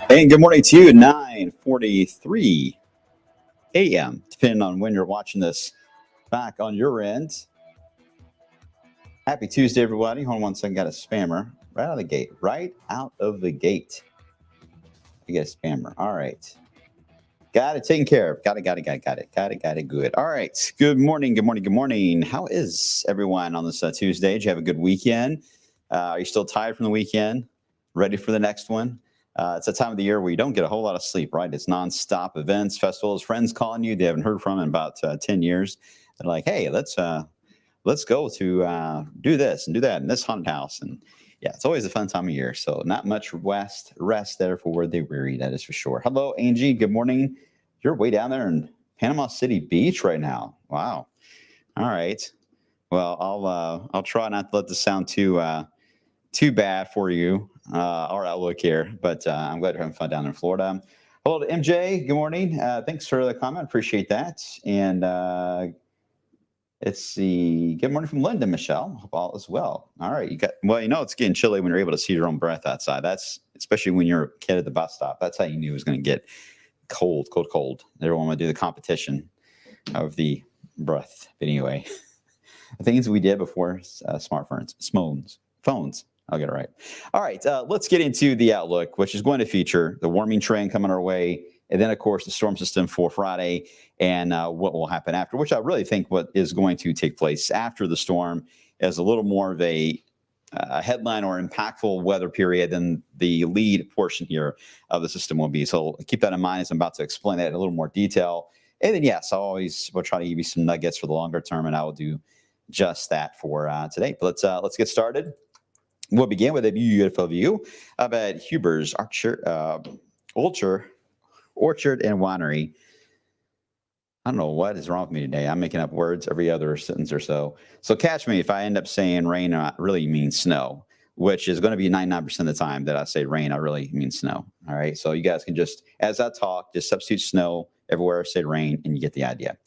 And good morning to you, 9:43 a.m., depending on when you're watching this back on your end. Happy Tuesday, everybody. Hold on one second. Got a spammer right out of the gate. Right out of the gate. I get a spammer. All right. Got it taken care of. Got it. Good. All right. Good morning. How is everyone on this Tuesday? Did you have a good weekend? Are you still tired from the weekend? Ready for the next one? It's a time of the year where you don't get a whole lot of sleep, right? It's nonstop events, festivals, friends calling you they haven't heard from in about 10 years. They're like, hey, let's go to do this and do that in this haunted house. And yeah, it's always a fun time of year. So not much rest there for the weary, that is for sure. Hello, Angie. Good morning. You're way down there in Panama City Beach right now. Wow. All right. Well, I'll try not to let this sound too bad for you, our outlook here, but I'm glad you're having fun down in Florida. Hello to MJ. Good morning. Thanks for the comment. Appreciate that. And let's see. Good morning from Linda, Michelle. Hope all is well. All right. It's getting chilly when you're able to see your own breath outside. That's especially when you're a kid at the bus stop. That's how you knew it was going to get cold. Everyone would do the competition of the breath. But anyway, the things we did before smartphones, phones. I'll get it right. All right, let's get into the outlook, which is going to feature the warming trend coming our way, and then, of course, the storm system for Friday and what will happen after, which I really think what is going to take place after the storm is a little more of a headline or impactful weather period than the lead portion here of the system will be. So keep that in mind as I'm about to explain that in a little more detail. And then, yes, I always will try to give you some nuggets for the longer term, and I will do just that for today. But let's get started. We'll begin with a beautiful view of at Huber's Orchard and Winery. I don't know what is wrong with me today. I'm making up words every other sentence or so. So catch me if I end up saying rain, I really mean snow, which is going to be 99% of the time that I say rain, I really mean snow. All right. So you guys can just, as I talk, just substitute snow everywhere, say rain, and you get the idea.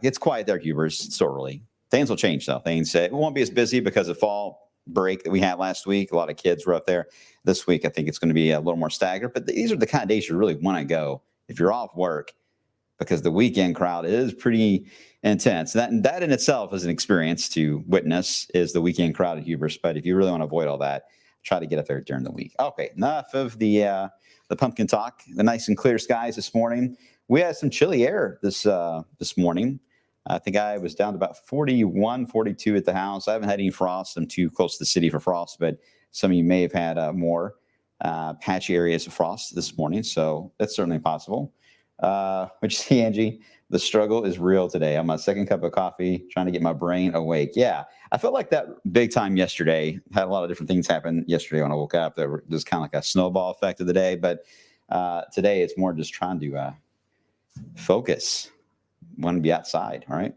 It's quiet there, Huber's. It's so early. Things will change, though. It won't be as busy because of fall break that we had last week. A lot of kids were up there. This week, I think it's going to be a little more staggered. But these are the kind of days you really want to go if you're off work, because the weekend crowd is pretty intense. That in itself is an experience to witness, is the weekend crowd at Huber's. But if you really want to avoid all that, try to get up there during the week. Okay, enough of the pumpkin talk. The nice and clear skies this morning. We had some chilly air this morning. I think I was down to about 41, 42 at the house. I haven't had any frost. I'm too close to the city for frost, but some of you may have had more patchy areas of frost this morning, so that's certainly possible. But you see, Angie, the struggle is real today. I'm on my second cup of coffee, trying to get my brain awake. Yeah, I felt like that big time yesterday. Had a lot of different things happen yesterday when I woke up that were just kind of like a snowball effect of the day. But today it's more just trying to focus. want to be outside. All right.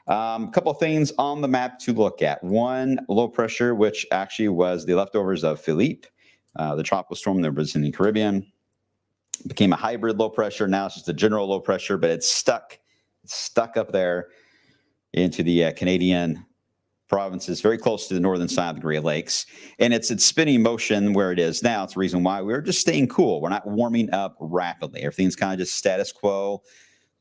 A couple of things on the map to look at. One, low pressure, which actually was the leftovers of Philippe, the tropical storm that was in the Caribbean. Became a hybrid low pressure. Now it's just a general low pressure, but it's stuck up there into the Canadian provinces, very close to the northern side of the Great Lakes. And it's spinning motion where it is now. It's the reason why we're just staying cool. We're not warming up rapidly. Everything's kind of just status quo,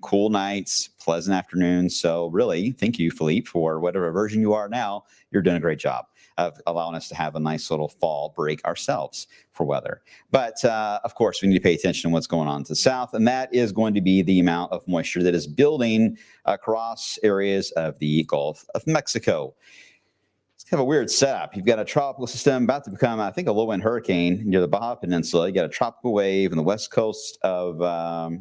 cool nights, pleasant afternoons. So really, thank you, Philippe, for whatever version you are now. You're doing a great job of allowing us to have a nice little fall break ourselves for weather. But of course, we need to pay attention to what's going on to the south, and that is going to be the amount of moisture that is building across areas of the Gulf of Mexico. It's kind of a weird setup. You've got a tropical system about to become, I think, a low-wind hurricane near the Baja Peninsula. You got a tropical wave in the west coast of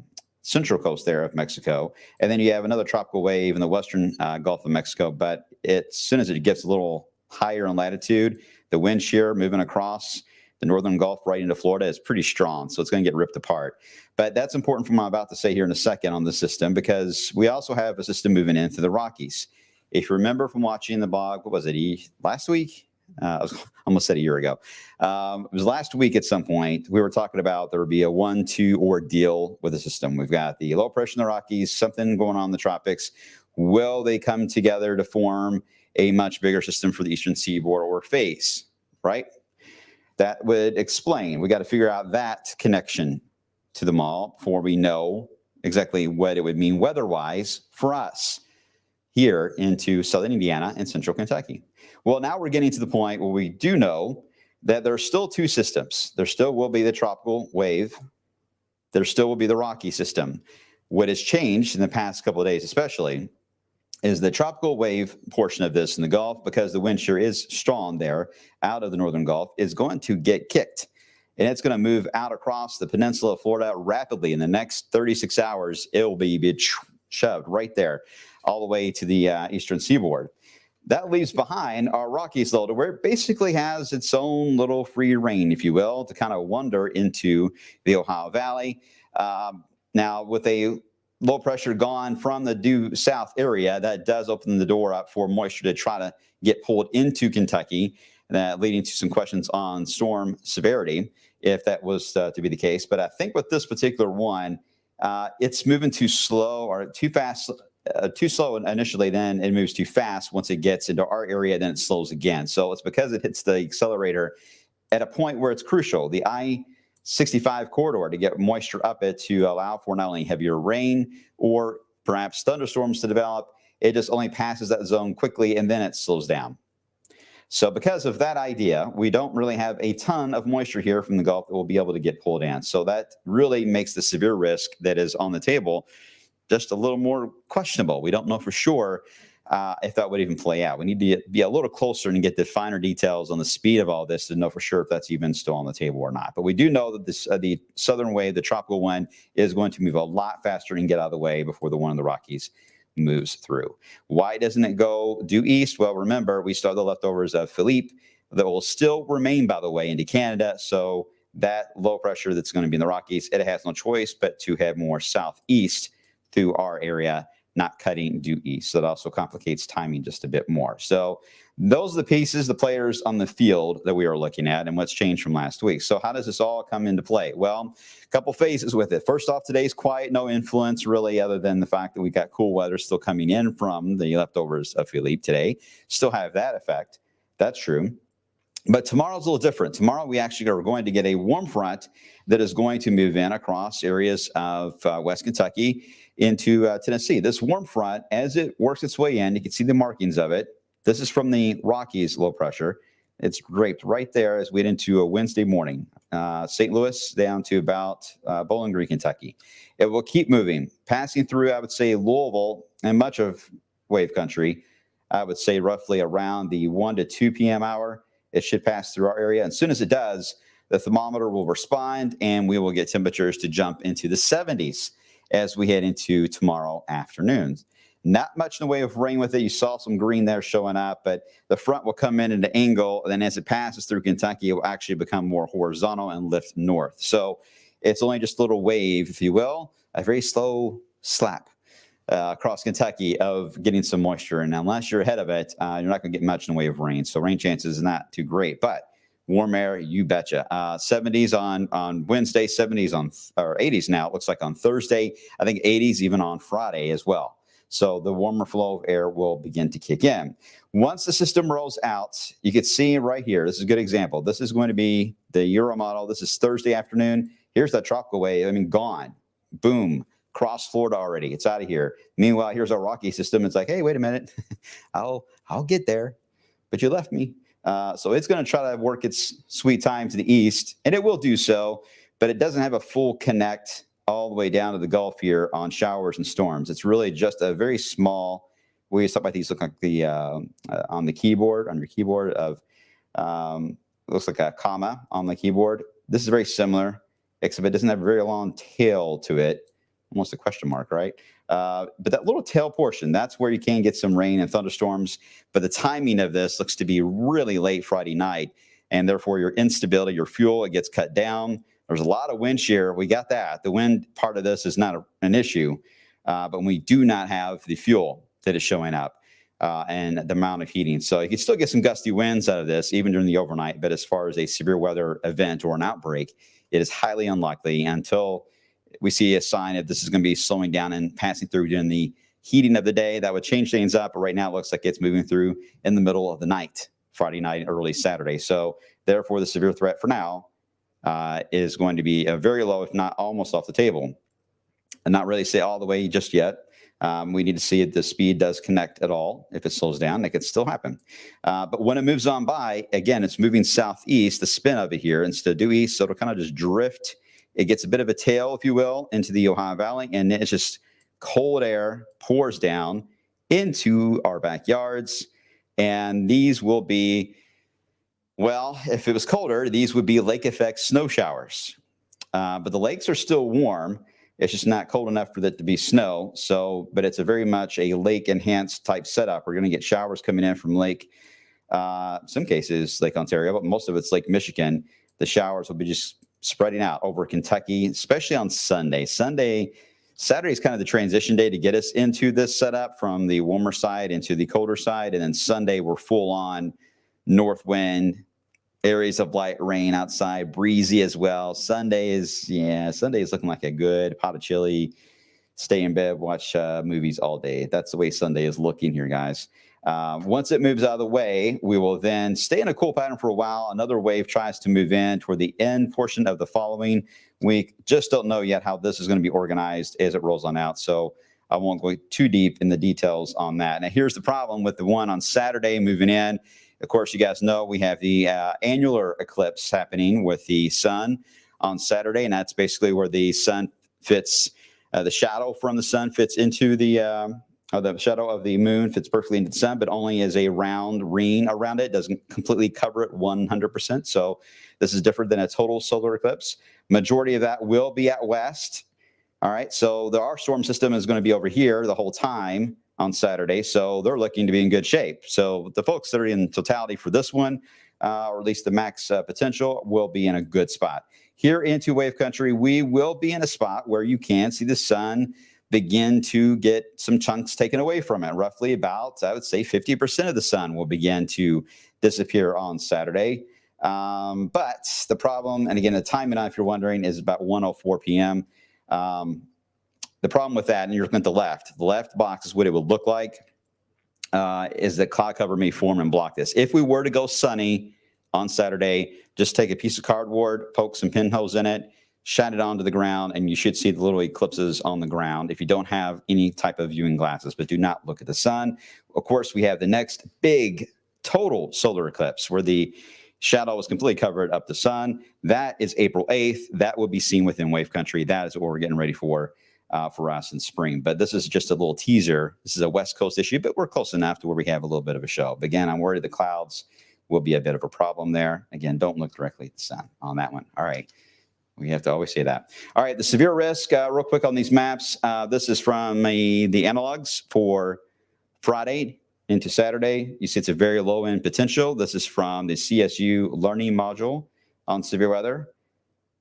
central coast there of Mexico. And then you have another tropical wave in the western Gulf of Mexico. But as soon as it gets a little higher in latitude, the wind shear moving across the northern Gulf right into Florida is pretty strong. So it's going to get ripped apart. But that's important from what I'm about to say here in a second on the system, because we also have a system moving into the Rockies. If you remember from watching the blog, what was it, last week? I almost said a year ago. It was last week at some point. We were talking about there would be a 1-2 ordeal with the system. We've got the low pressure in the Rockies, something going on in the tropics. Will they come together to form a much bigger system for the eastern seaboard or face, right? That would explain. We got to figure out that connection to the mall before we know exactly what it would mean weather-wise for us here into southern Indiana and central Kentucky. Well, now we're getting to the point where we do know that there are still two systems. There still will be the tropical wave. There still will be the Rocky system. What has changed in the past couple of days especially is the tropical wave portion of this in the Gulf, because the wind shear is strong there out of the northern Gulf, is going to get kicked. And it's going to move out across the peninsula of Florida rapidly. In the next 36 hours, it will be shoved right there all the way to the eastern seaboard. That leaves behind our Rockies, though, to where it basically has its own little free reign, if you will, to kind of wander into the Ohio Valley. Now, with a low pressure gone from the due south area, that does open the door up for moisture to try to get pulled into Kentucky, leading to some questions on storm severity, if that was to be the case. But I think with this particular one, it's moving too slow or too fast. Too slow initially, then it moves too fast. Once it gets into our area, then it slows again. So it's because it hits the accelerator at a point where it's crucial. The I-65 corridor to get moisture up it to allow for not only heavier rain or perhaps thunderstorms to develop. It just only passes that zone quickly and then it slows down. So because of that idea, we don't really have a ton of moisture here from the Gulf that will be able to get pulled in. So that really makes the severe risk that is on the table just a little more questionable. We don't know for sure if that would even play out. We need to be a little closer and get the finer details on the speed of all this to know for sure if that's even still on the table or not. But we do know that this the southern wave, the tropical one, is going to move a lot faster and get out of the way before the one in the Rockies moves through. Why doesn't it go due east? Well, remember, we still have the leftovers of Philippe that will still remain, by the way, into Canada. So that low pressure that's going to be in the Rockies, it has no choice but to head more southeast through our area, not cutting due east. So that also complicates timing just a bit more. So those are the pieces, the players on the field that we are looking at and what's changed from last week. So how does this all come into play? Well, a couple phases with it. First off, today's quiet, no influence really other than the fact that we got cool weather still coming in from the leftovers of Philippe today. Still have that effect. That's true. But tomorrow's a little different. Tomorrow we actually are going to get a warm front that is going to move in across areas of West Kentucky into Tennessee. This warm front, as it works its way in, you can see the markings of it. This is from the Rockies low pressure. It's draped right there as we head into a Wednesday morning. St. Louis down to about Bowling Green, Kentucky. It will keep moving, passing through, I would say, Louisville and much of wave country. I would say roughly around the 1 to 2 p.m. hour. It should pass through our area. And as soon as it does, the thermometer will respond and we will get temperatures to jump into the 70s as we head into tomorrow afternoon. Not much in the way of rain with it. You saw some green there showing up, but the front will come in at an angle. And then as it passes through Kentucky, it will actually become more horizontal and lift north. So it's only just a little wave, if you will, a very slow slap across Kentucky of getting some moisture. And unless you're ahead of it, you're not going to get much in the way of rain. So rain chances is not too great, but warm air, you betcha. 70s on Wednesday, 70s or 80s now. It looks like on Thursday. I think 80s even on Friday as well. So the warmer flow of air will begin to kick in. Once the system rolls out, you can see right here. This is a good example. This is going to be the Euro model. This is Thursday afternoon. Here's that tropical wave. I mean, gone. Boom. Cross Florida already. It's out of here. Meanwhile, here's our rocky system. It's like, hey, wait a minute. I'll get there, but you left me. So it's going to try to work its sweet time to the east, and it will do so, but it doesn't have a full connect all the way down to the Gulf here on showers and storms. It's really just a very small. We used to talk about these look like the on the keyboard, on your keyboard of looks like a comma on the keyboard. This is very similar, except it doesn't have a very long tail to it. Almost a question mark, right? But that little tail portion, that's where you can get some rain and thunderstorms. But the timing of this looks to be really late Friday night, and therefore your instability, your fuel, it gets cut down. There's a lot of wind shear. We got that. The wind part of this is not an issue, but we do not have the fuel that is showing up and the amount of heating. So you can still get some gusty winds out of this, even during the overnight. But as far as a severe weather event or an outbreak, it is highly unlikely until we see a sign that this is going to be slowing down and passing through during the heating of the day. That would change things up. But right now, it looks like it's moving through in the middle of the night, Friday night, early Saturday. So therefore, the severe threat for now is going to be very low, if not almost off the table. And not really say all the way just yet. We need to see if the speed does connect at all. If it slows down, that could still happen. But when it moves on by, again, it's moving southeast, the spin of it here, instead of due east. So it'll kind of just drift. It gets a bit of a tail, if you will, into the Ohio Valley, and it's just cold air pours down into our backyards. And these will be, well, if it was colder, these would be lake effect snow showers. But the lakes are still warm. It's just not cold enough for it to be snow. So, but it's a very much a lake enhanced type setup. We're going to get showers coming in from Lake, some cases Lake Ontario, but most of it's Lake Michigan. The showers will be just spreading out over Kentucky, especially on Sunday. Saturday is kind of the transition day to get us into this setup from the warmer side into the colder side. And then Sunday, we're full on north wind, areas of light rain outside, breezy as well. Sunday is looking like a good pot of chili, stay in bed, watch movies all day. That's the way Sunday is looking here, guys. Once it moves out of the way, we will then stay in a cool pattern for a while. Another wave tries to move in toward the end portion of the following week. Just don't know yet how this is going to be organized as it rolls on out. So I won't go too deep in the details on that. Now, here's the problem with the one on Saturday moving in. Of course, you guys know we have the annular eclipse happening with the sun on Saturday, and that's basically where the sun fits, the shadow from the sun fits into the shadow of the moon fits perfectly into the sun, but only as a round ring around it. Doesn't completely cover it 100%. So this is different than a total solar eclipse. Majority of that will be at west. All right, so our storm system is going to be over here the whole time on Saturday, so they're looking to be in good shape. So the folks that are in totality for this one, or at least the max potential, will be in a good spot. Here into Wave Country, we will be in a spot where you can see the sun begin to get some chunks taken away from it. Roughly about, I would say, 50% of the sun will begin to disappear on Saturday. But the problem, and again, the timing on, if you're wondering, is about 1:04 p.m. The problem with that, and you're looking at the left box is what it would look like, is that cloud cover may form and block this. If we were to go sunny on Saturday, just take a piece of cardboard, poke some pinholes in it, shine it onto the ground, and you should see the little eclipses on the ground if you don't have any type of viewing glasses, but do not look at the sun. Of course, we have the next big total solar eclipse where the shadow is completely covered up the sun. That is April 8th. That will be seen within Wave Country. That is what we're getting ready for us in spring. But this is just a little teaser. This is a West Coast issue, but we're close enough to where we have a little bit of a show. But again, I'm worried the clouds will be a bit of a problem there. Again, don't look directly at the sun on that one. All right. We have to always say that. All right, the severe risk, real quick on these maps. This is from the analogs for Friday into Saturday. You see it's a very low end potential. This is from the CSU learning module on severe weather.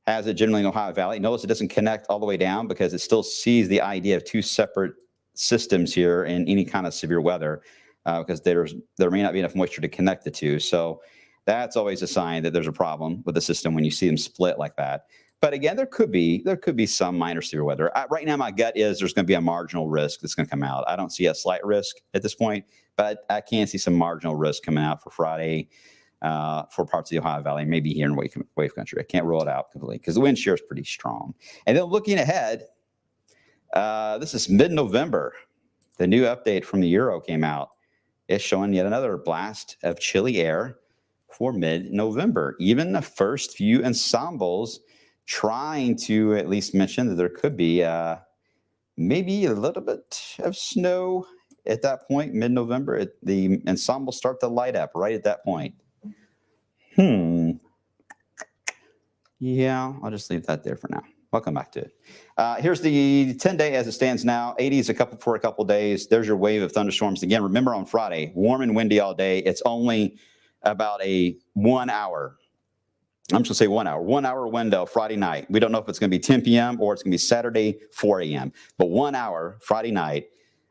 Has it generally in Ohio Valley. Notice it doesn't connect all the way down because it still sees the idea of two separate systems here in any kind of severe weather because there may not be enough moisture to connect the two. So that's always a sign that there's a problem with the system when you see them split like that. But again, there could be some minor severe weather. Right now, my gut is there's going to be a marginal risk that's going to come out. I don't see a slight risk at this point, but I can see some marginal risk coming out for Friday for parts of the Ohio Valley, maybe here in Wave Country. I can't rule it out completely because the wind shear is pretty strong. And then looking ahead, this is mid-November. The new update from the Euro came out. It's showing yet another blast of chilly air for mid-November. Even the first few ensembles trying to at least mention that there could be maybe a little bit of snow at that point, mid-November. The ensembles start to light up right at that point. Yeah, I'll just leave that there for now. I'll come back to it. Here's the 10-day as it stands now. 80s for a couple days. There's your wave of thunderstorms. Again, remember on Friday, warm and windy all day. It's only about a 1 hour. I'm just going to say 1 hour. 1 hour window Friday night. We don't know if it's going to be 10 p.m. or it's going to be Saturday 4 a.m. But 1 hour Friday night,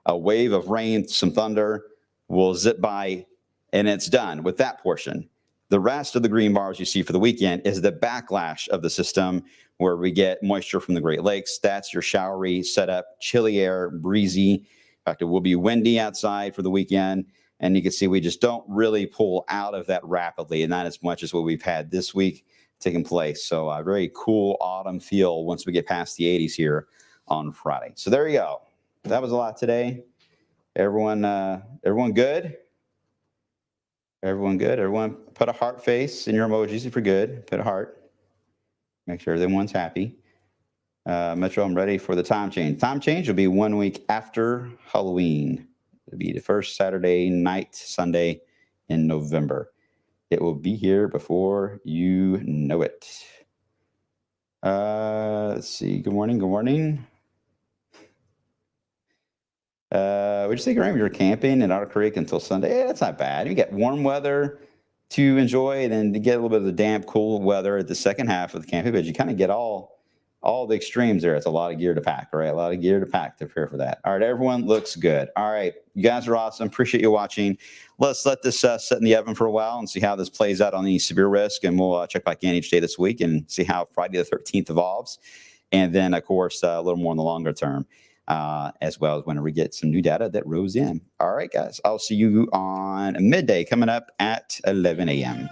a wave of rain, some thunder will zip by, and it's done with that portion. The rest of the green bars you see for the weekend is the backlash of the system where we get moisture from the Great Lakes. That's your showery setup, chilly air, breezy. In fact, it will be windy outside for the weekend. And you can see we just don't really pull out of that rapidly, and not as much as what we've had this week taking place. So a very cool autumn feel once we get past the 80s here on Friday. So there you go. That was a lot today. Everyone good? Everyone good? Everyone put a heart face in your emojis if you're good. Put a heart. Make sure everyone's happy. Metro, I'm ready for the time change. Time change will be 1 week after Halloween. It'll be the first Saturday night, Sunday in November. It will be here before you know it. Let's see. Good morning. Good morning. Would you say, Graham, you're camping in Otter Creek until Sunday? Yeah, that's not bad. You get warm weather to enjoy, and then to get a little bit of the damp, cool weather at the second half of the camping. But you kind of get all the extremes there. It's a lot of gear to pack, right? A lot of gear to pack to prepare for that. All right, everyone looks good. All right, you guys are awesome. Appreciate you watching. Let's let this sit in the oven for a while and see how this plays out on the severe risk, and we'll check back in each day this week and see how Friday the 13th evolves. And then, of course, a little more in the longer term. As well as whenever we get some new data that rolls in. All right, guys, I'll see you on midday coming up at 11 a.m.